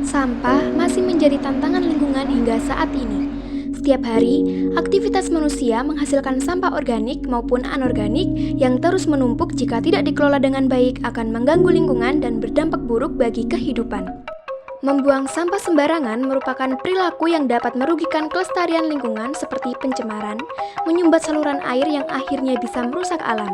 Sampah masih menjadi tantangan lingkungan hingga saat ini. Setiap hari, aktivitas manusia menghasilkan sampah organik maupun anorganik yang terus menumpuk jika tidak dikelola dengan baik akan mengganggu lingkungan dan berdampak buruk bagi kehidupan. Membuang sampah sembarangan merupakan perilaku yang dapat merugikan kelestarian lingkungan seperti pencemaran, menyumbat saluran air yang akhirnya bisa merusak alam.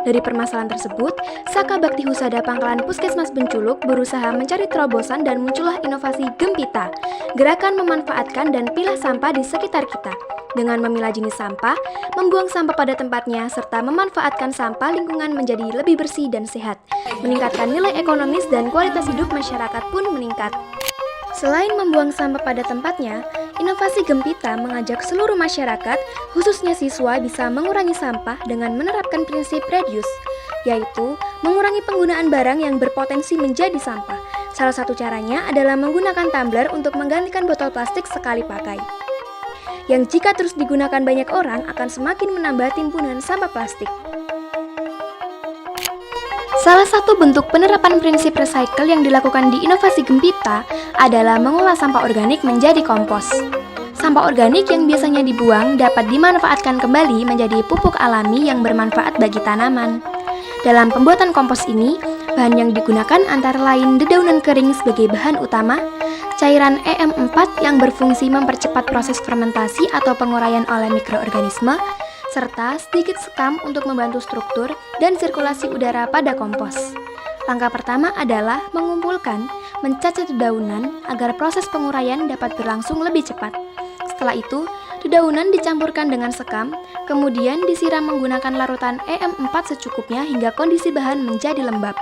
Dari permasalahan tersebut, Saka Bakti Husada Pangkalan Puskesmas Benculuk berusaha mencari terobosan dan muncullah inovasi Gempita, gerakan memanfaatkan dan pilah sampah di sekitar kita. Dengan memilah jenis sampah, membuang sampah pada tempatnya, serta memanfaatkan sampah lingkungan menjadi lebih bersih dan sehat. Meningkatkan nilai ekonomis dan kualitas hidup masyarakat pun meningkat. Selain membuang sampah pada tempatnya, inovasi Gempita mengajak seluruh masyarakat, khususnya siswa, bisa mengurangi sampah dengan menerapkan prinsip reduce, yaitu mengurangi penggunaan barang yang berpotensi menjadi sampah. Salah satu caranya adalah menggunakan tumbler untuk menggantikan botol plastik sekali pakai, yang jika terus digunakan banyak orang akan semakin menambah timbunan sampah plastik. Salah satu bentuk penerapan prinsip recycle yang dilakukan di inovasi Gempita adalah mengolah sampah organik menjadi kompos. Sampah organik yang biasanya dibuang dapat dimanfaatkan kembali menjadi pupuk alami yang bermanfaat bagi tanaman. Dalam pembuatan kompos ini, bahan yang digunakan antara lain dedaunan kering sebagai bahan utama, cairan EM4 yang berfungsi mempercepat proses fermentasi atau penguraian oleh mikroorganisme, serta sedikit sekam untuk membantu struktur dan sirkulasi udara pada kompos. Langkah pertama adalah mengumpulkan, mencacat dedaunan agar proses penguraian dapat berlangsung lebih cepat. Setelah itu, dedaunan dicampurkan dengan sekam, kemudian disiram menggunakan larutan EM4 secukupnya hingga kondisi bahan menjadi lembab.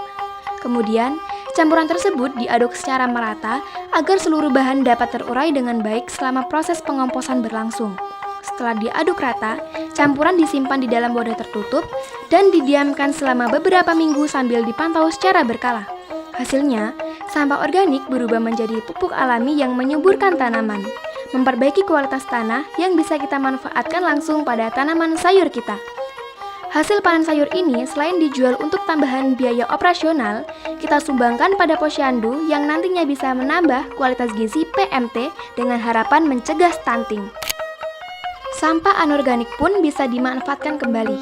Kemudian, campuran tersebut diaduk secara merata agar seluruh bahan dapat terurai dengan baik selama proses pengomposan berlangsung. Setelah diaduk rata, campuran disimpan di dalam wadah tertutup dan didiamkan selama beberapa minggu sambil dipantau secara berkala. Hasilnya, sampah organik berubah menjadi pupuk alami yang menyuburkan tanaman, memperbaiki kualitas tanah yang bisa kita manfaatkan langsung pada tanaman sayur kita. Hasil panen sayur ini selain dijual untuk tambahan biaya operasional, kita sumbangkan pada posyandu yang nantinya bisa menambah kualitas gizi PMT dengan harapan mencegah stunting. Sampah anorganik pun bisa dimanfaatkan kembali.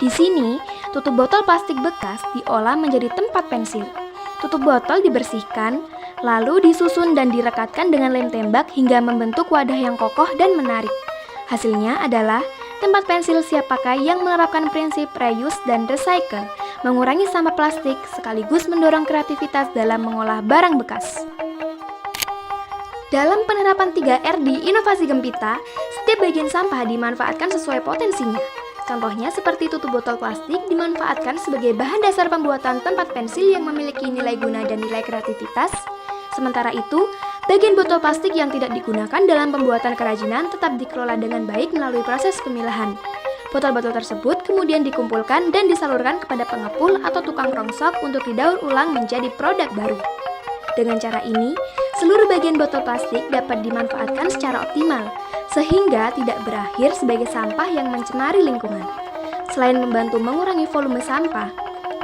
Di sini, tutup botol plastik bekas diolah menjadi tempat pensil. Tutup botol dibersihkan, lalu disusun dan direkatkan dengan lem tembak hingga membentuk wadah yang kokoh dan menarik. Hasilnya adalah tempat pensil siap pakai yang menerapkan prinsip reuse dan recycle, mengurangi sampah plastik sekaligus mendorong kreativitas dalam mengolah barang bekas. Dalam penerapan 3R di inovasi Gempita, setiap bagian sampah dimanfaatkan sesuai potensinya. Contohnya seperti tutup botol plastik dimanfaatkan sebagai bahan dasar pembuatan tempat pensil yang memiliki nilai guna dan nilai kreativitas. Sementara itu, bagian botol plastik yang tidak digunakan dalam pembuatan kerajinan tetap dikelola dengan baik melalui proses pemilahan. Botol-botol tersebut kemudian dikumpulkan dan disalurkan kepada pengepul atau tukang rongsok untuk didaur ulang menjadi produk baru. Dengan cara ini, seluruh bagian botol plastik dapat dimanfaatkan secara optimal, sehingga tidak berakhir sebagai sampah yang mencemari lingkungan. Selain membantu mengurangi volume sampah,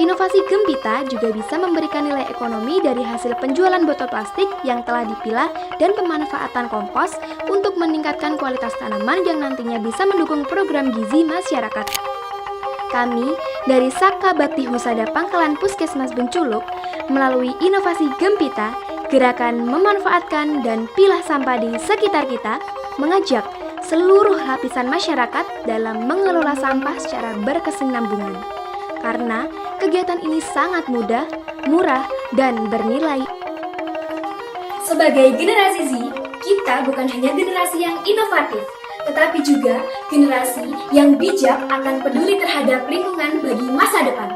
inovasi Gempita juga bisa memberikan nilai ekonomi dari hasil penjualan botol plastik yang telah dipilah dan pemanfaatan kompos untuk meningkatkan kualitas tanaman yang nantinya bisa mendukung program gizi masyarakat. Kami dari Saka Bakti Husada Pangkalan Puskesmas Benculuk melalui inovasi Gempita, gerakan memanfaatkan dan pilah sampah di sekitar kita, mengajak seluruh lapisan masyarakat dalam mengelola sampah secara berkesinambungan. Karena kegiatan ini sangat mudah, murah, dan bernilai. Sebagai generasi Z, kita bukan hanya generasi yang inovatif, tetapi juga generasi yang bijak akan peduli terhadap lingkungan bagi masa depan.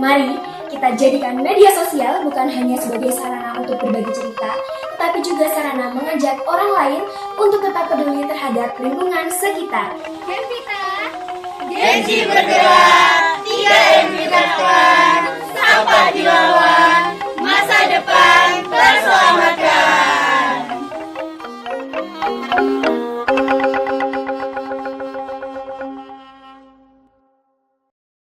Mari kita jadikan media sosial bukan hanya sebagai sarana untuk berbagi cerita, tetapi juga sarana mengajak orang lain untuk tetap peduli terhadap lingkungan sekitar. Gempita, Genji bergerak, 3M kita